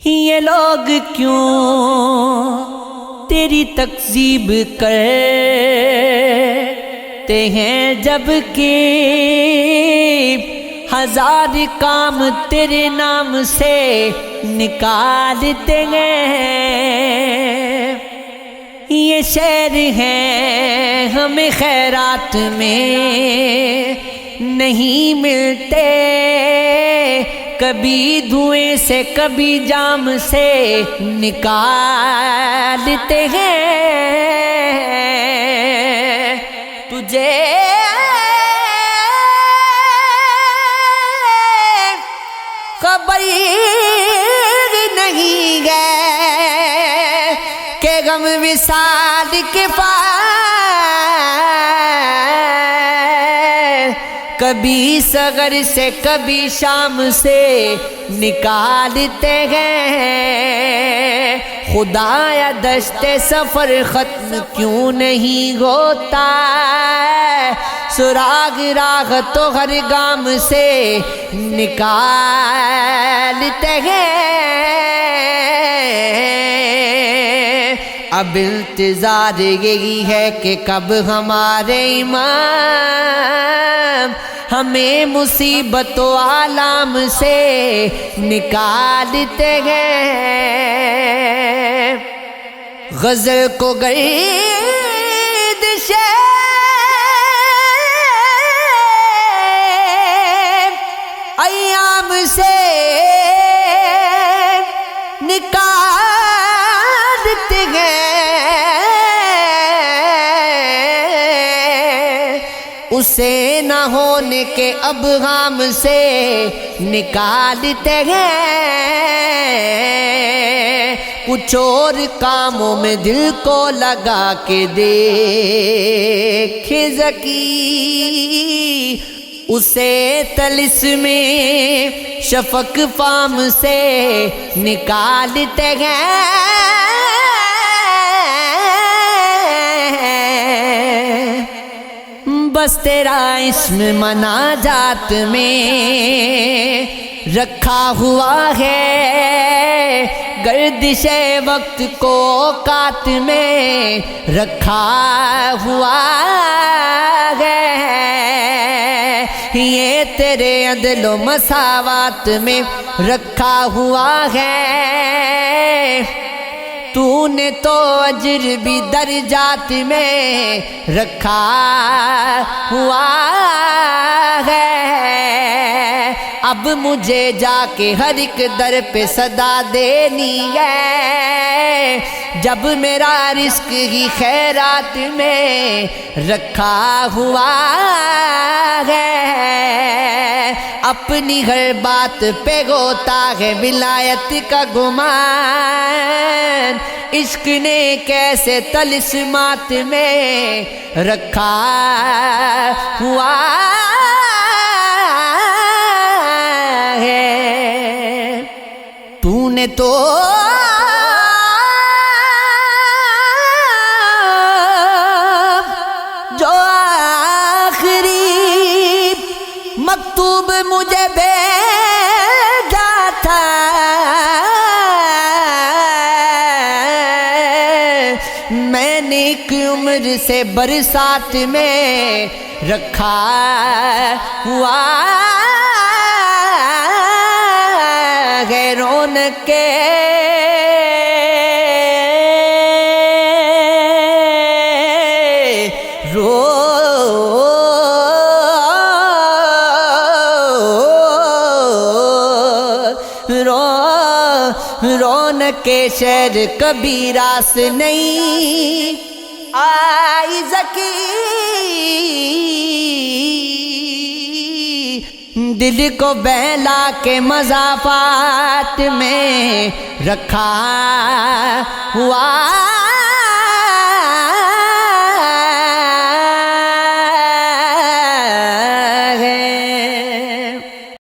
یہ لوگ کیوں تیری تکذیب کرتے ہیں جب کہ ہزار کام تیرے نام سے نکالتے ہیں۔ یہ شعر ہیں ہمیں خیرات میں نہیں ملتے، کبھی دھوئیں سے کبھی جام سے نکالتے ہیں۔ تجھے خبر نہیں ہے کہ غم وصال کے پاس کبھی صغر سے کبھی شام سے نکالتے ہیں۔ خدایا دشت سفر ختم کیوں نہیں ہوتا، سراغ راغ تو ہر گام سے نکالتے ہیں۔ اب انتظار یہی ہے کہ کب ہمارے امام ہمیں مصیبت و آلام سے نکالتے ہیں۔ غزل کو گردش ایام سے نکالتے ہیں، اسے نہ ہونے کے ابہام سے نکالتے ہیں۔ کچھ اور کاموں میں دل کو لگا کے دیکھ ذکی، اسے طلسم شفق فام سے نکالتے ہیں۔ بس تیرا اسم مناجات میں رکھا ہوا ہے، گردش وقت کو اوقات میں رکھا ہوا ہے۔ یہ تیرے عدل و مساوات میں رکھا ہوا ہے، تو نے تو اجر بھی درجات میں رکھا ہوا ہے۔ اب مجھے جا کے ہر ایک در پہ صدا دینی ہے، جب میرا رزق ہی خیرات میں رکھا ہوا ہے۔ اپنی ہر بات پہ ہوتا ہے ولایت کا گمان، عشق نے کیسے طلسمات میں رکھا ہوا ہے۔ تو نے تو جو آخری مکتوب مجھے بھیجا تھا، میں نے ایک عمر سے برسات میں رکھا ہوا ہے۔ رونق کے رونق کے شہر کبھی راس نہیں آئی ذکی، دل کو بہلا کے مضافات میں رکھا ہوا